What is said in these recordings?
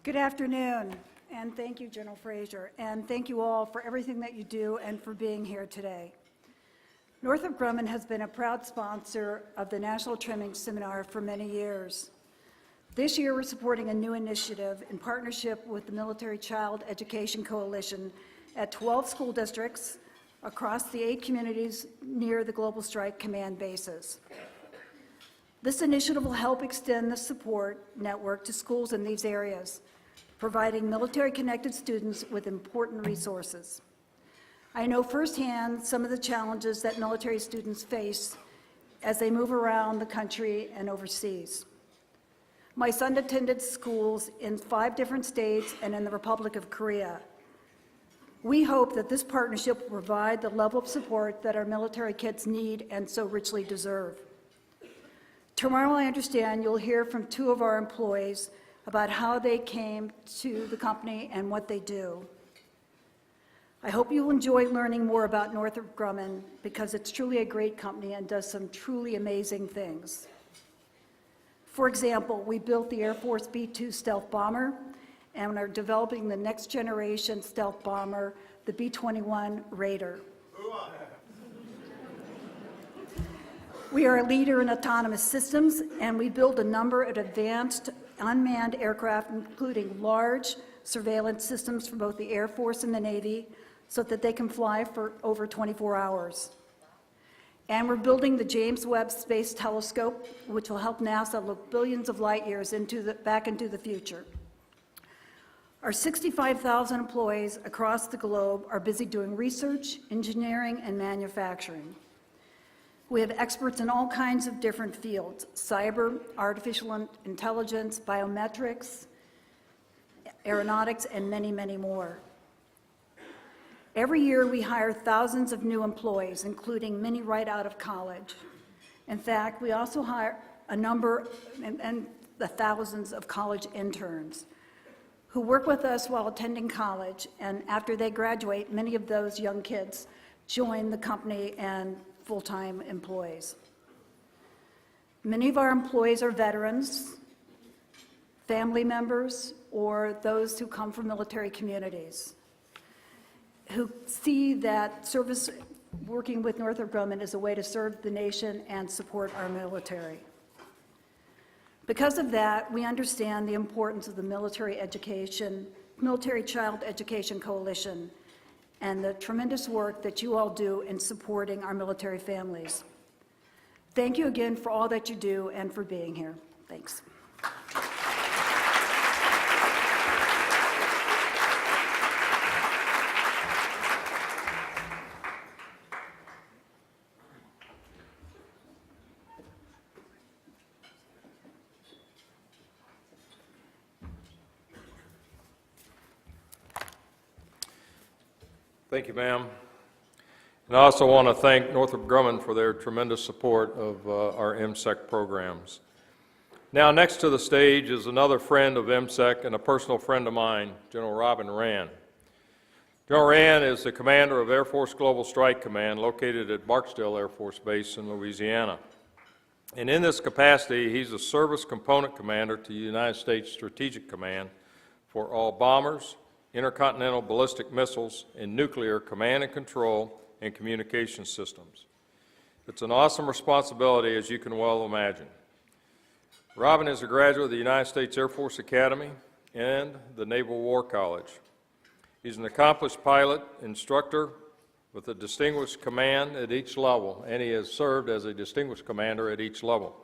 Good afternoon, and thank you, General Fraser, and thank you all for everything that you do and for being here today. Northrop Grumman has been a proud sponsor of the National Trimming Seminar for many years. This year, we're supporting a new initiative in partnership with the Military Child Education Coalition at 12 school districts across the 8 communities near the Global Strike Command bases. This initiative will help extend the support network to schools in these areas, providing military-connected students with important resources. I know firsthand some of the challenges that military students face as they move around the country and overseas. My son attended schools in 5 different states and in the Republic of Korea. We hope that this partnership will provide the level of support that our military kids need and so richly deserve. Tomorrow, I understand you'll hear from 2 of our employees about how they came to the company and what they do. I hope you'll enjoy learning more about Northrop Grumman because it's truly a great company and does some truly amazing things. For example, we built the Air Force B-2 stealth bomber and are developing the next generation stealth bomber, the B-21 Raider. We are a leader in autonomous systems, and we build a number of advanced unmanned aircraft, including large surveillance systems for both the Air Force and the Navy, so that they can fly for over 24 hours. And we're building the James Webb Space Telescope, which will help NASA look billions of light years back into the future. Our 65,000 employees across the globe are busy doing research, engineering, and manufacturing. We have experts in all kinds of different fields: cyber, artificial intelligence, biometrics, aeronautics, and many, many more. Every year, we hire thousands of new employees, including many right out of college. In fact, we also hire a number and the thousands of college interns who work with us while attending college, and after they graduate, many of those young kids join the company and full-time employees. Many of our employees are veterans, family members, or those who come from military communities, who see that service working with Northrop Grumman is a way to serve the nation and support our military. Because of that, we understand the importance of the Military Child Education Coalition and the tremendous work that you all do in supporting our military families. Thank you again for all that you do and for being here. Thanks. Thank you, ma'am. And I also want to thank Northrop Grumman for their tremendous support of our MCEC programs. Now, next to the stage is another friend of MCEC and a personal friend of mine, General Robin Rand. General Rand is the commander of Air Force Global Strike Command located at Barksdale Air Force Base in Louisiana. And in this capacity, he's a service component commander to the United States Strategic Command for all bombers, intercontinental ballistic missiles, and nuclear command and control and communication systems. It's an awesome responsibility, as you can well imagine. Robin is a graduate of the United States Air Force Academy and the Naval War College. He's an accomplished pilot, instructor with a distinguished command at each level, and he has served as a distinguished commander at each level.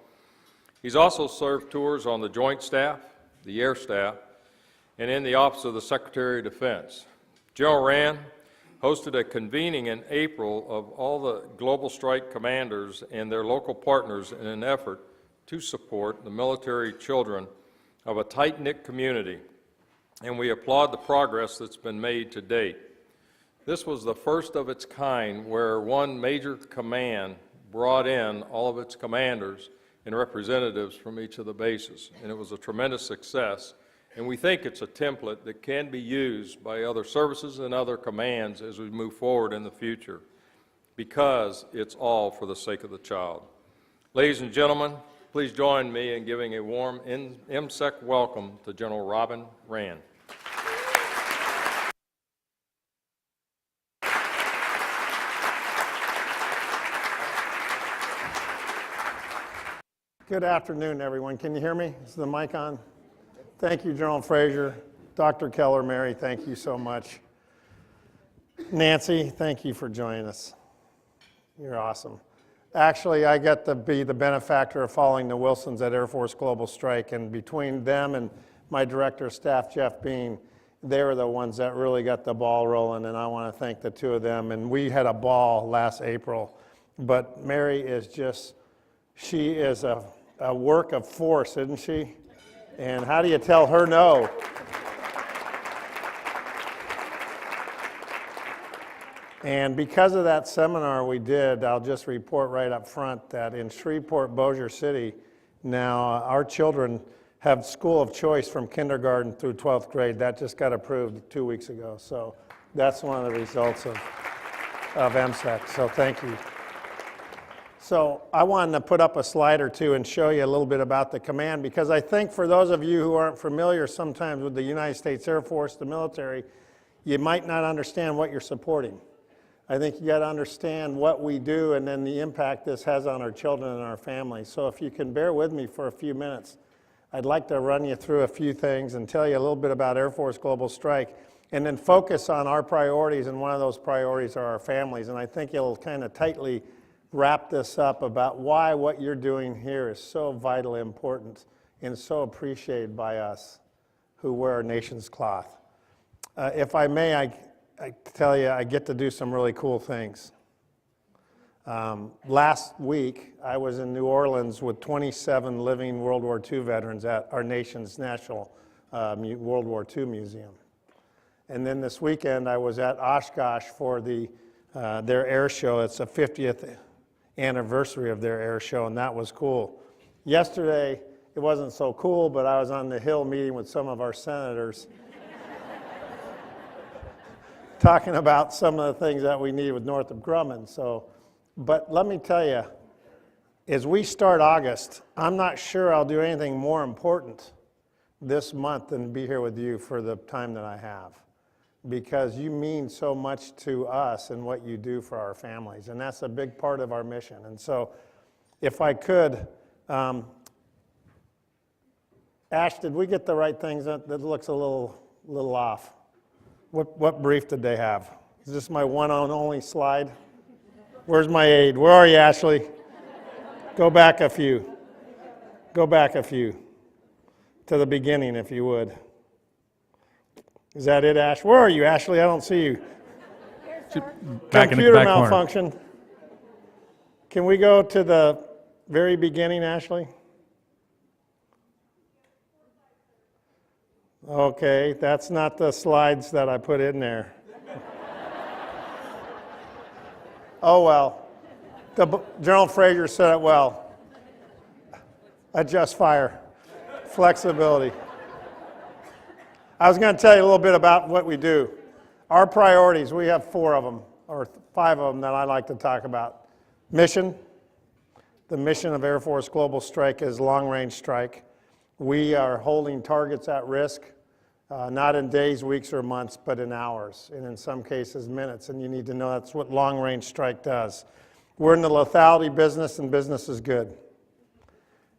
He's also served tours on the Joint Staff, the Air Staff, and in the Office of the Secretary of Defense. General Rand hosted a convening in April of all the Global Strike commanders and their local partners in an effort to support the military children of a tight-knit community, and we applaud the progress that's been made to date. This was the first of its kind where one major command brought in all of its commanders and representatives from each of the bases, and it was a tremendous success. And we think it's a template that can be used by other services and other commands as we move forward in the future, because it's all for the sake of the child. Ladies and gentlemen, Please join me in giving a warm MCEC welcome to General Robin Rand. Good afternoon, everyone. Can you hear me? Is the mic on? Thank you, General Frazier. Dr. Keller, Mary, thank you so much. Nancy, thank you for joining us. You're awesome. Actually, I get to be the benefactor of following the Wilsons at Air Force Global Strike, and between them and my director of staff, Jeff Bean, they were the ones that really got the ball rolling, and I want to thank the two of them. And we had a ball last April, but Mary is just, she is a work of force, isn't she? And how do you tell her no? And because of that seminar we did, I'll just report right up front that in Shreveport, Bossier City, now our children have school of choice from kindergarten through 12th grade. That just got approved 2 weeks ago. So that's one of the results of MCEC. So thank you. So I wanted to put up a slide or two and show you a little bit about the command, because I think for those of you who aren't familiar sometimes with the United States Air Force, the military, you might not understand what you're supporting. I think you got to understand what we do and then the impact this has on our children and our families. So if you can bear with me for a few minutes, I'd like to run you through a few things and tell you a little bit about Air Force Global Strike, and then focus on our priorities, and one of those priorities are our families. And I think it'll kind of tightly wrap this up about why what you're doing here is so vitally important and so appreciated by us who wear our nation's cloth. If I may, I tell you, I get to do some really cool things. Last week, I was in New Orleans with 27 living World War II veterans at our nation's National World War II Museum. And then this weekend, I was at Oshkosh for their air show. It's the 50th anniversary of their air show, and that was cool. Yesterday, it wasn't so cool, but I was on the Hill meeting with some of our senators talking about some of the things that we need with Northrop Grumman. So, but let me tell you, as we start August, I'm not sure I'll do anything more important this month than be here with you for the time that I have, because you mean so much to us and what you do for our families, and that's a big part of our mission. And so if I could, Ash, did we get the right things? That looks a little off. What brief did they have? Is this my one and only slide? Where's my aide? Where are you, Ashley? Go back a few. Go back a few. To the beginning, if you would. Is that it, Ash? Where are you, Ashley? I don't see you. Back in the Computer back corner. malfunction. Can we go to the very beginning, Ashley? Okay, that's not the slides that I put in there. Oh well. General Frazier said it well. Adjust fire. Flexibility. I was going to tell you a little bit about what we do. Our priorities, we have 4 of them, or 5 of them that I like to talk about. Mission. The mission of Air Force Global Strike is long-range strike. We are holding targets at risk, not in days, weeks, or months, but in hours, and in some cases minutes, and you need to know that's what long-range strike does. We're in the lethality business, and business is good.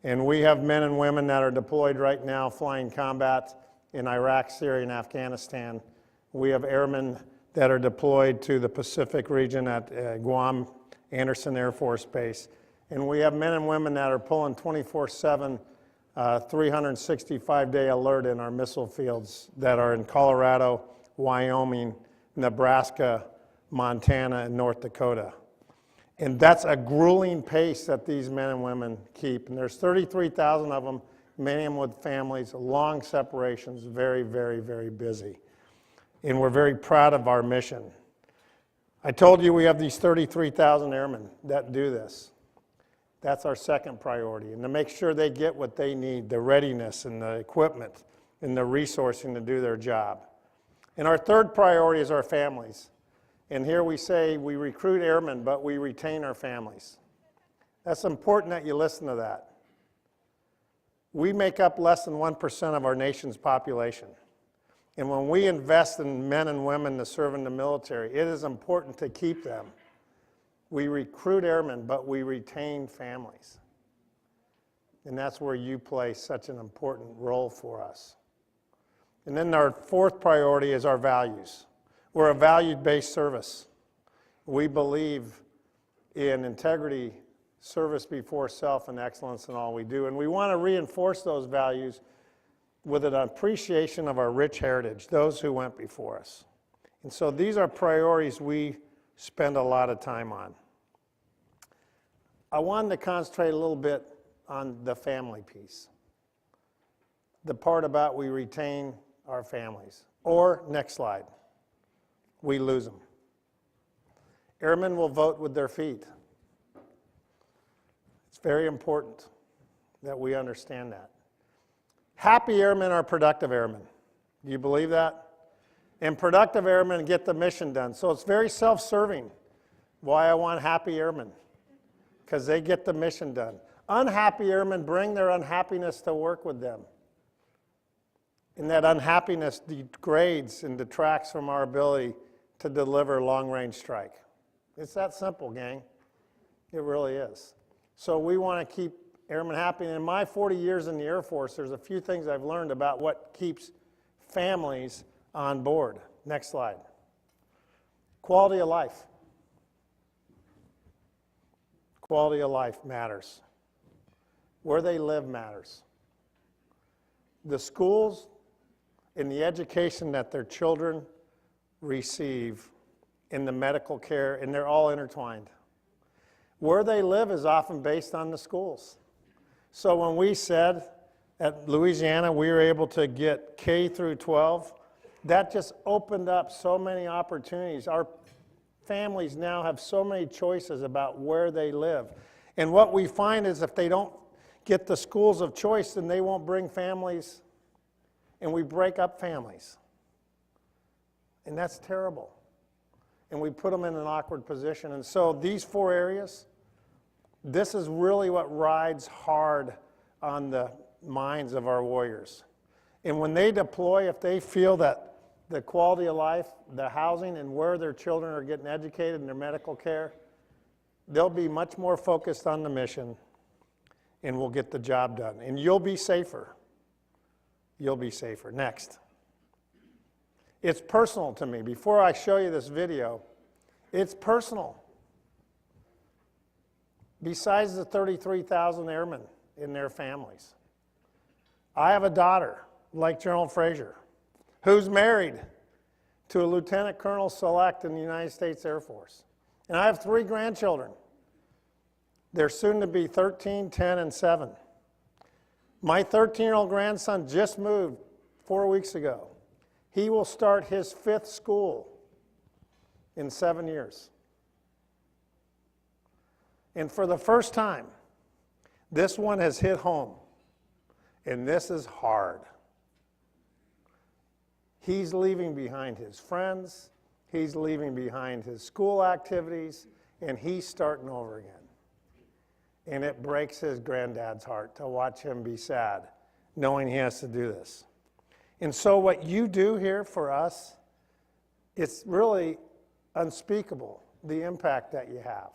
And we have men and women that are deployed right now flying combat in Iraq, Syria, and Afghanistan. We have airmen that are deployed to the Pacific region at Guam, Anderson Air Force Base. And we have men and women that are pulling 24/7, 365-day alert in our missile fields that are in Colorado, Wyoming, Nebraska, Montana, and North Dakota. And that's a grueling pace that these men and women keep. And there's 33,000 of them, many of them with families, long separations, very, very, very busy. And we're very proud of our mission. I told you we have these 33,000 airmen that do this. That's our second priority, and to make sure they get what they need, the readiness and the equipment and the resourcing to do their job. And our third priority is our families. And here we say we recruit airmen, but we retain our families. That's important that you listen to that. We make up less than 1% of our nation's population. And when we invest in men and women to serve in the military, it is important to keep them. We recruit airmen, but we retain families. And that's where you play such an important role for us. And then our fourth priority is our values. We're a value-based service. We believe in integrity, service before self, and excellence in all we do. And we want to reinforce those values with an appreciation of our rich heritage, those who went before us. And so these are priorities we spend a lot of time on. I wanted to concentrate a little bit on the family piece. The part about we retain our families. Or, next slide, we lose them. Airmen will vote with their feet. It's very important that we understand that. Happy airmen are productive airmen. Do you believe that? And productive airmen get the mission done. So it's very self-serving why I want happy airmen, because they get the mission done. Unhappy airmen bring their unhappiness to work with them. And that unhappiness degrades and detracts from our ability to deliver long-range strike. It's that simple, gang. It really is. So we want to keep airmen happy. And in my 40 years in the Air Force, there's a few things I've learned about what keeps families on board. Next slide. Quality of life. Quality of life matters. Where they live matters. The schools and the education that their children receive in the medical care, and they're all intertwined. Where they live is often based on the schools. So when we said at Louisiana we were able to get K through 12, that just opened up so many opportunities. Our families now have so many choices about where they live. And what we find is if they don't get the schools of choice, then they won't bring families, and we break up families. And that's terrible. And we put them in an awkward position. And so these four areas, this is really what rides hard on the minds of our warriors. And when they deploy, if they feel that the quality of life, the housing, and where their children are getting educated and their medical care, they'll be much more focused on the mission and will get the job done. And you'll be safer. You'll be safer. Next. It's personal to me. Before I show you this video, it's personal. Besides the 33,000 airmen in their families, I have a daughter, like General Frazier, who's married to a lieutenant colonel select in the United States Air Force. And I have 3 grandchildren. They're soon to be 13, 10, and 7. My 13-year-old grandson just moved 4 weeks ago. He will start his 5th school in 7 years. And for the first time, this one has hit home. And this is hard. He's leaving behind his friends, he's leaving behind his school activities, and he's starting over again. And it breaks his granddad's heart to watch him be sad, knowing he has to do this. And so what you do here for us, it's really unspeakable, the impact that you have.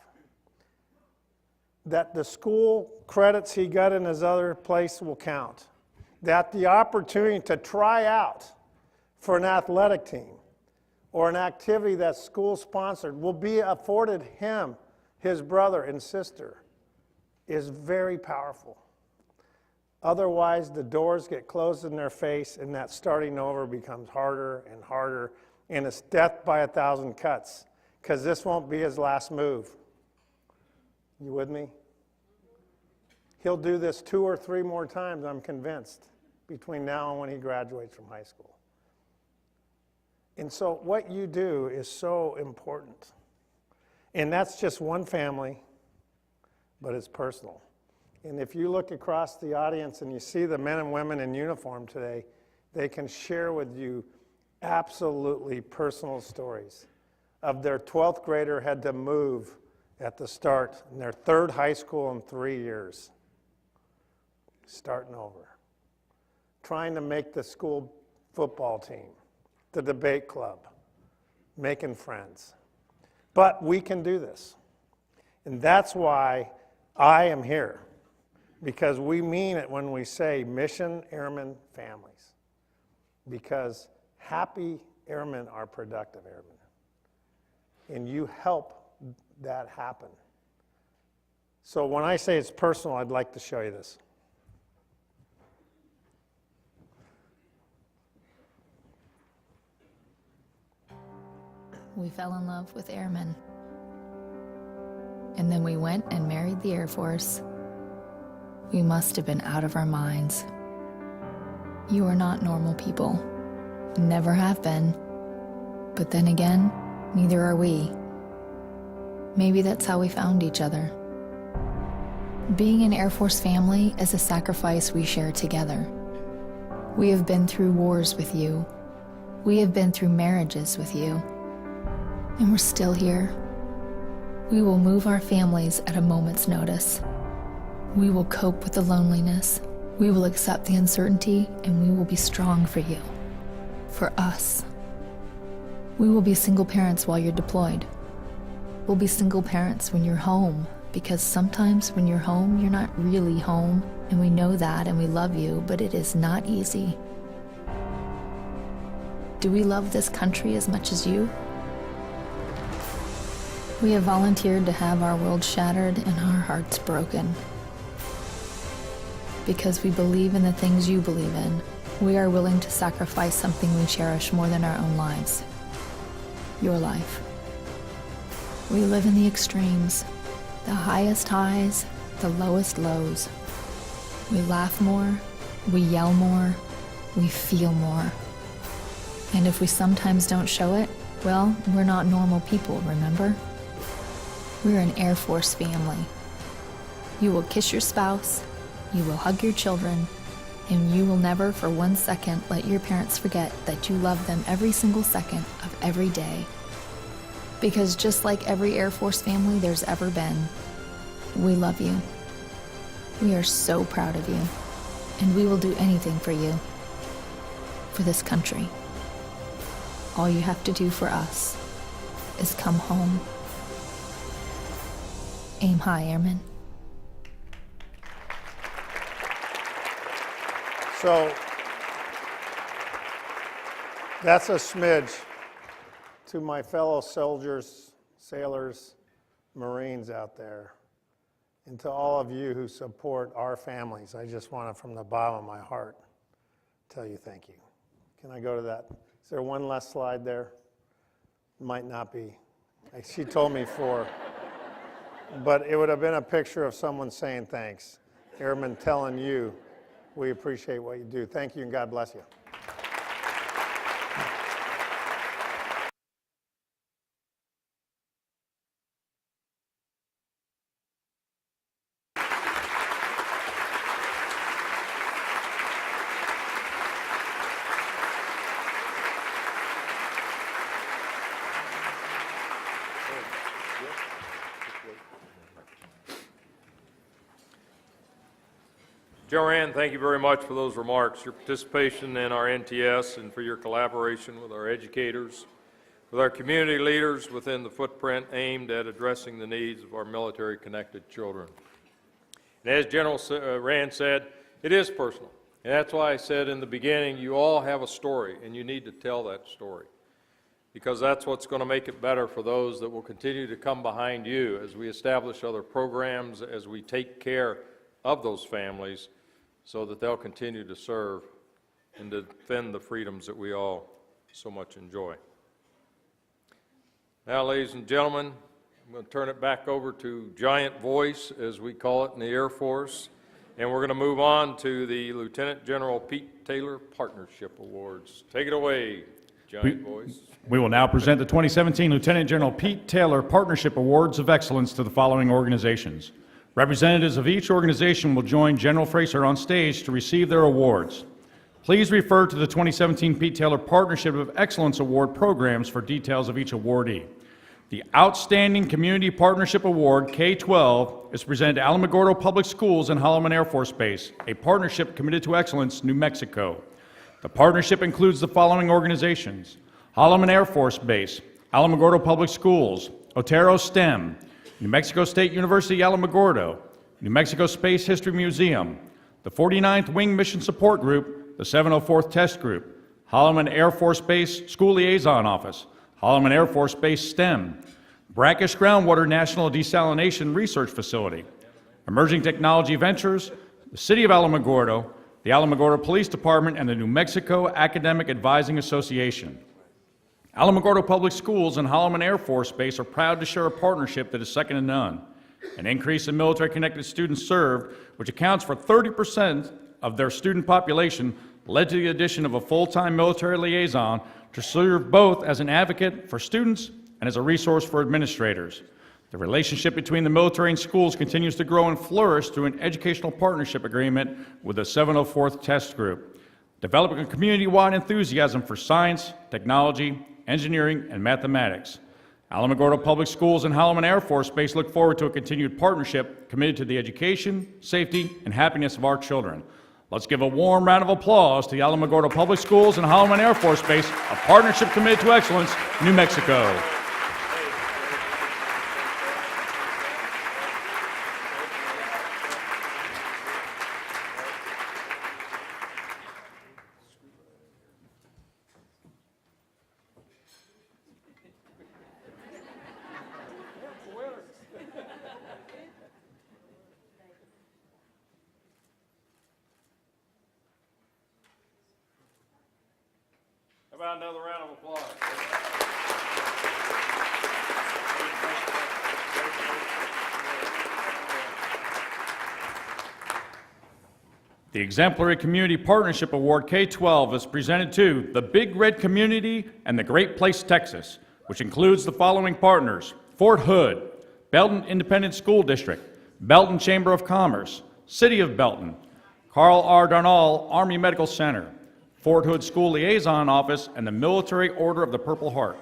That the school credits he got in his other place will count. That the opportunity to try out for an athletic team or an activity that's school-sponsored will be afforded him, his brother and sister, is very powerful. Otherwise, the doors get closed in their face, and that starting over becomes harder and harder, and it's death by 1,000 cuts, because this won't be his last move. You with me? He'll do this 2 or 3 more times, I'm convinced, between now and when he graduates from high school. And so what you do is so important. And that's just one family, but it's personal. And if you look across the audience and you see the men and women in uniform today, they can share with you absolutely personal stories of their 12th grader had to move at the start in their 3rd high school in 3 years, starting over. trying to make the school football team, the debate club, making friends. But we can do this. And that's why I am here, because we mean it when we say mission airmen families, because happy airmen are productive airmen. And you help that happen. So when I say it's personal, I'd like to show you this. We fell in love with airmen. And then we went and married the Air Force. We must have been out of our minds. You are not normal people. Never have been. But then again, neither are we. Maybe that's how we found each other. Being an Air Force family is a sacrifice we share together. We have been through wars with you. We have been through marriages with you. And we're still here. We will move our families at a moment's notice. We will cope with the loneliness. We will accept the uncertainty, and we will be strong for you. For us. We will be single parents while you're deployed. We'll be single parents when you're home, because sometimes when you're home, you're not really home, and we know that and we love you, but it is not easy. Do we love this country as much as you? We have volunteered to have our world shattered and our hearts broken. Because we believe in the things you believe in, we are willing to sacrifice something we cherish more than our own lives. Your life. We live in the extremes, the highest highs, the lowest lows. We laugh more, we yell more, we feel more. And if we sometimes don't show it, well, we're not normal people, remember? We're an Air Force family. You will kiss your spouse, you will hug your children, and you will never for 1 second let your parents forget that you love them every single second of every day. Because just like every Air Force family there's ever been, we love you. We are so proud of you, and we will do anything for you, for this country. All you have to do for us is come home. Aim high, Airmen. So that's a smidge to my fellow soldiers, sailors, Marines out there, and to all of you who support our families. I just want to, from the bottom of my heart, tell you thank you. Can I go to that? Is there one last slide there? Might not be. She told me 4. But it would have been a picture of someone saying thanks. Airmen telling you, we appreciate what you do. Thank you, and God bless you. Joanne, thank you very much for those remarks, your participation in our NTS, and for your collaboration with our educators, with our community leaders within the footprint aimed at addressing the needs of our military-connected children. And as General Rand said, it is personal. And that's why I said in the beginning, you all have a story, and you need to tell that story, because that's what's going to make it better for those that will continue to come behind you as we establish other programs, as we take care of those families, so that they'll continue to serve and defend the freedoms that we all so much enjoy. Now, ladies and gentlemen, I'm going to turn it back over to Giant Voice, as we call it in the Air Force, and we're going to move on to the Lieutenant General Pete Taylor Partnership Awards. Take it away, Giant Voice. We will now present the 2017 Lieutenant General Pete Taylor Partnership Awards of Excellence to the following organizations. Representatives of each organization will join General Fraser on stage to receive their awards. Please refer to the 2017 Pete Taylor Partnership of Excellence Award programs for details of each awardee. The Outstanding Community Partnership Award, K-12, is presented to Alamogordo Public Schools and Holloman Air Force Base, a partnership committed to excellence, New Mexico. The partnership includes the following organizations: Holloman Air Force Base, Alamogordo Public Schools, Otero STEM, New Mexico State University Alamogordo, New Mexico Space History Museum, the 49th Wing Mission Support Group, the 704th Test Group, Holloman Air Force Base School Liaison Office, Holloman Air Force Base STEM, Brackish Groundwater National Desalination Research Facility, Emerging Technology Ventures, the City of Alamogordo, the Alamogordo Police Department, and the New Mexico Academic Advising Association. Alamogordo Public Schools and Holloman Air Force Base are proud to share a partnership that is second to none. An increase in military-connected students served, which accounts for 30% of their student population, led to the addition of a full-time military liaison to serve both as an advocate for students and as a resource for administrators. The relationship between the military and schools continues to grow and flourish through an educational partnership agreement with the 704th Test Group, developing a community-wide enthusiasm for science, technology, engineering, and mathematics. Alamogordo Public Schools and Holloman Air Force Base look forward to a continued partnership committed to the education, safety, and happiness of our children. Let's give a warm round of applause to the Alamogordo Public Schools and Holloman Air Force Base, a partnership committed to excellence, New Mexico. How about another round of applause? The Exemplary Community Partnership Award, K-12, is presented to the Big Red Community and the Great Place, Texas, which includes the following partners: Fort Hood, Belton Independent School District, Belton Chamber of Commerce, City of Belton, Carl R. Darnall Army Medical Center, Fort Hood School Liaison Office, and the Military Order of the Purple Heart.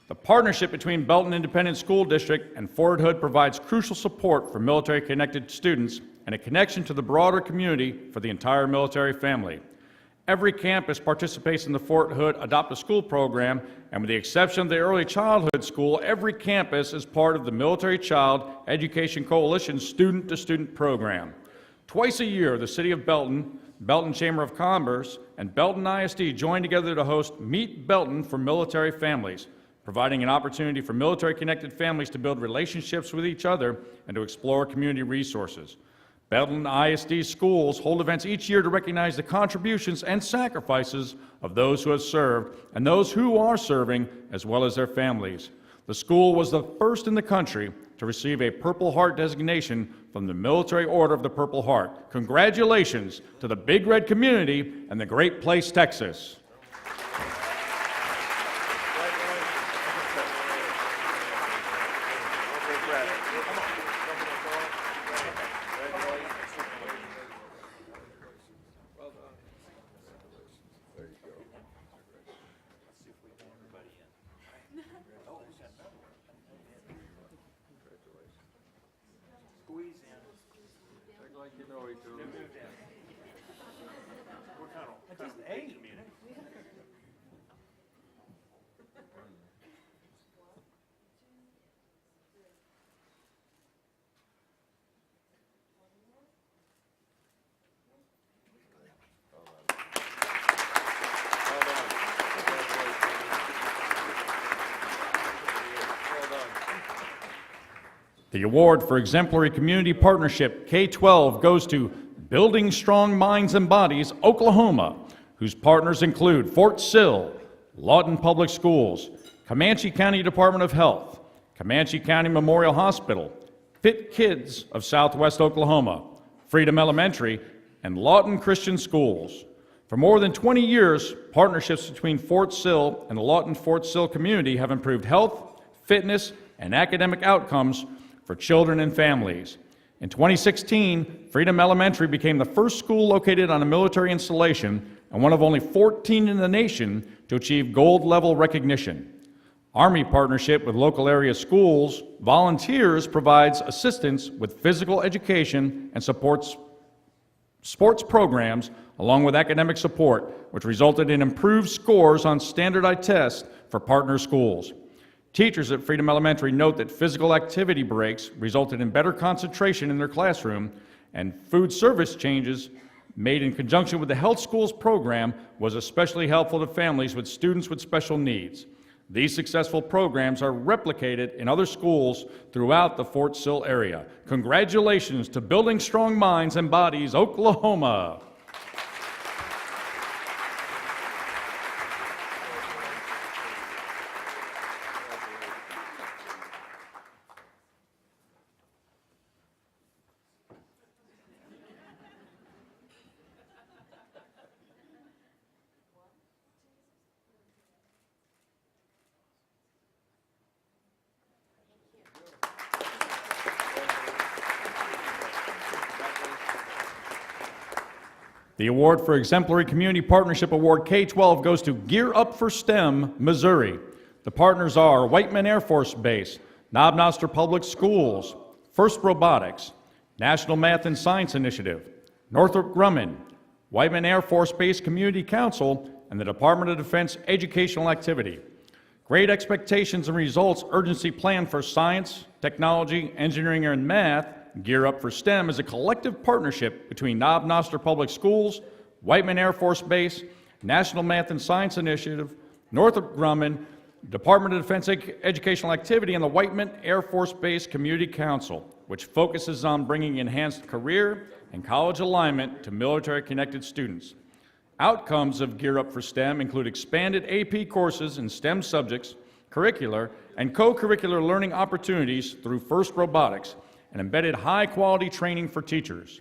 The partnership between Belton Independent School District and Fort Hood provides crucial support for military-connected students and a connection to the broader community for the entire military family. Every campus participates in the Fort Hood Adopt a School program, and with the exception of the Early Childhood School, every campus is part of the Military Child Education Coalition student-to-student program. Twice a year, the City of Belton, Belton Chamber of Commerce, and Belton ISD join together to host Meet Belton for Military Families, providing an opportunity for military-connected families to build relationships with each other and to explore community resources. Belton ISD schools hold events each year to recognize the contributions and sacrifices of those who have served and those who are serving, as well as their families. The school was the first in the country to receive a Purple Heart designation from the Military Order of the Purple Heart. Congratulations to the Big Red community and the Great Place, Texas. The award for Exemplary Community Partnership K-12 goes to Building Strong Minds and Bodies, Oklahoma, whose partners include Fort Sill, Lawton Public Schools, Comanche County Department of Health, Comanche County Memorial Hospital, Fit Kids of Southwest Oklahoma, Freedom Elementary, and Lawton Christian Schools. For more than 20 years, partnerships between Fort Sill and the Lawton-Fort Sill community have improved health, fitness, and academic outcomes for children and families. In 2016, Freedom Elementary became the first school located on a military installation and one of only 14 in the nation to achieve gold level recognition. Army partnership with local area schools, Volunteers provides assistance with physical education and supports sports programs along with academic support, which resulted in improved scores on standardized tests for partner schools. Teachers at Freedom Elementary note that physical activity breaks resulted in better concentration in their classroom, and food service changes made in conjunction with the Health Schools program was especially helpful to families with students with special needs. These successful programs are replicated in other schools throughout the Fort Sill area. Congratulations to Building Strong Minds and Bodies, Oklahoma. The award for Exemplary Community Partnership Award K-12 goes to Gear Up for STEM, Missouri. The partners are Whiteman Air Force Base, Knob Noster Public Schools, First Robotics, National Math and Science Initiative, Northrop Grumman, Whiteman Air Force Base Community Council, and the Department of Defense Educational Activity. Great Expectations and Results Urgency Plan for Science, Technology, Engineering, and Math, Gear Up for STEM is a collective partnership between Knob Noster Public Schools, Whiteman Air Force Base, National Math and Science Initiative, Northrop Grumman, Department of Defense Educational Activity, and the Whiteman Air Force Base Community Council, which focuses on bringing enhanced career and college alignment to military-connected students. Outcomes of Gear Up for STEM include expanded AP courses in STEM subjects, curricular, and co-curricular learning opportunities through First Robotics, and embedded high-quality training for teachers.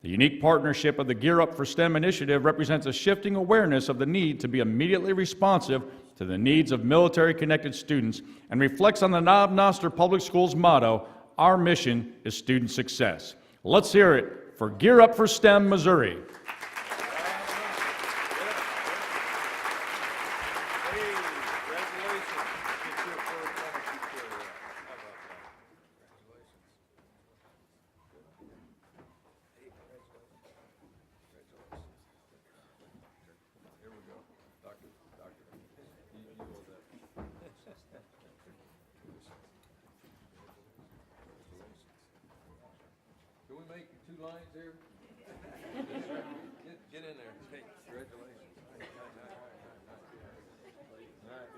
The unique partnership of the Gear Up for STEM initiative represents a shifting awareness of the need to be immediately responsive to the needs of military-connected students and reflects on the Knob Noster Public Schools motto, "Our mission is student success." Let's hear it for Gear Up for STEM, Missouri. Can we make 2 lines here? Get in there. Hey, congratulations. All right.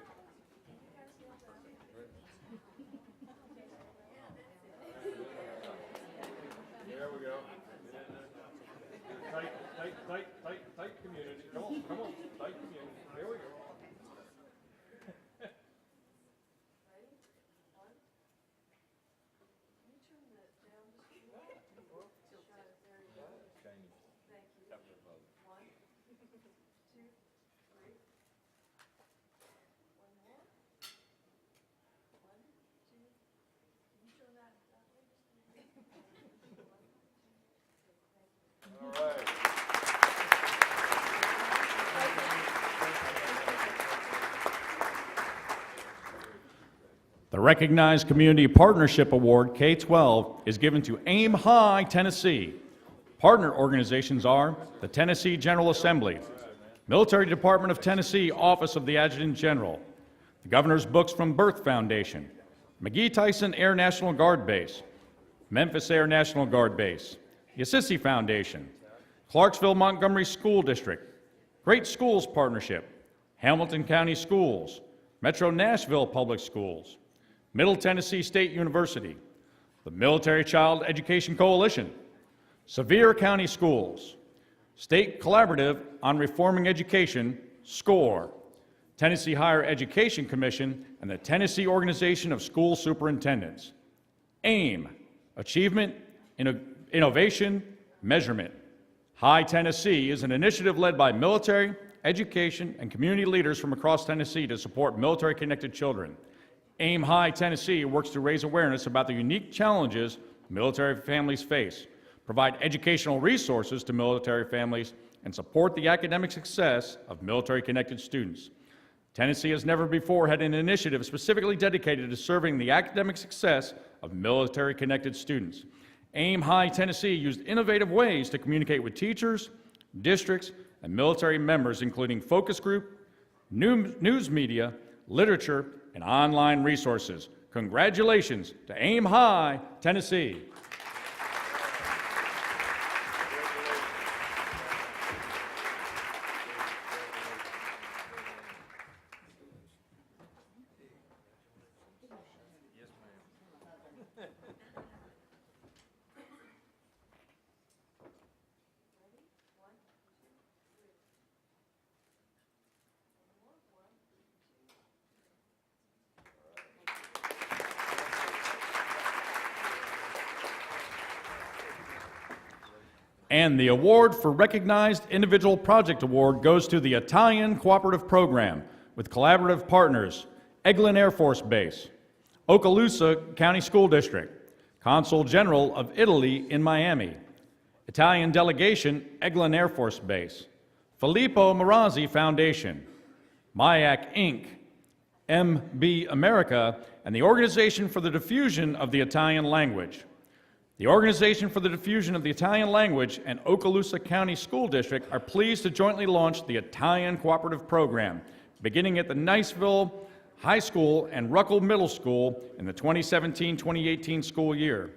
There we go. Tight community. Come on. Tight community. There we go. The recognized Community Partnership Award, K-12, is given to Aim High, Tennessee. Partner organizations are the Tennessee General Assembly, Military Department of Tennessee Office of the Adjutant General, the Governor's Books from Birth Foundation, McGee-Tyson Air National Guard Base, Memphis Air National Guard Base, the Assisi Foundation, Clarksville Montgomery School District, Great Schools Partnership, Hamilton County Schools, Metro Nashville Public Schools, Middle Tennessee State University, the Military Child Education Coalition, Sevier County Schools, State Collaborative on Reforming Education, SCORE, Tennessee Higher Education Commission, and the Tennessee Organization of School Superintendents. AIM, Achievement, Innovation, Measurement. High Tennessee is an initiative led by military, education, and community leaders from across Tennessee to support military-connected children. AIM High Tennessee works to raise awareness about the unique challenges military families face, provide educational resources to military families, and support the academic success of military-connected students. Tennessee has never before had an initiative specifically dedicated to serving the academic success of military-connected students. Aim High Tennessee used innovative ways to communicate with teachers, districts, and military members, including focus group, news media, literature, and online resources. Congratulations to Aim High Tennessee. And the award for Recognized Individual Project Award goes to the Italian Cooperative Program with collaborative partners, Eglin Air Force Base, Okaloosa County School District, Consul General of Italy in Miami, Italian Delegation, Eglin Air Force Base, Filippo Marazzi Foundation, MIAC Inc., MB America, and the Organization for the Diffusion of the Italian Language. The Organization for the Diffusion of the Italian Language and Okaloosa County School District are pleased to jointly launch the Italian Cooperative Program, beginning at the Niceville High School and Ruckle Middle School in the 2017-2018 school year.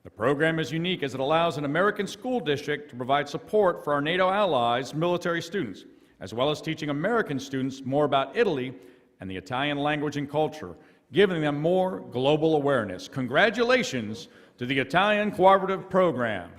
The program is unique as it allows an American school district to provide support for our NATO allies' military students, as well as teaching American students more about Italy and the Italian language and culture, giving them more global awareness. Congratulations to the Italian Cooperative Program.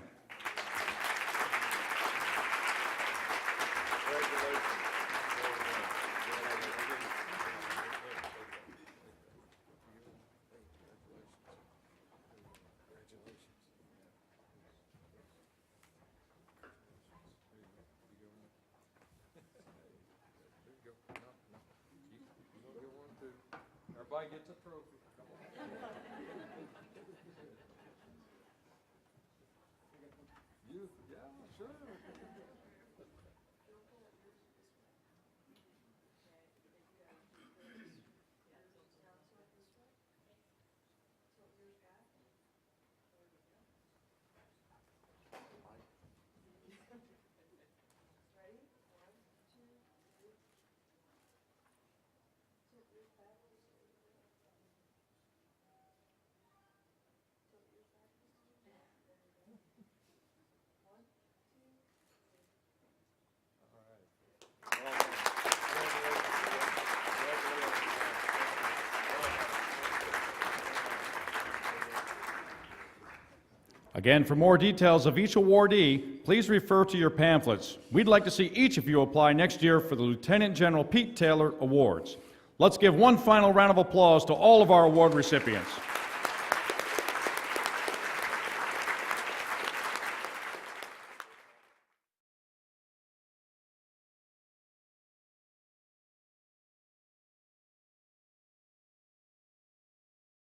Everybody gets a trophy. Yeah, sure. Again, for more details of each awardee, please refer to your pamphlets. We'd like to see each of you apply next year for the Lieutenant General Pete Taylor Awards. Let's give one final round of applause to all of our award recipients.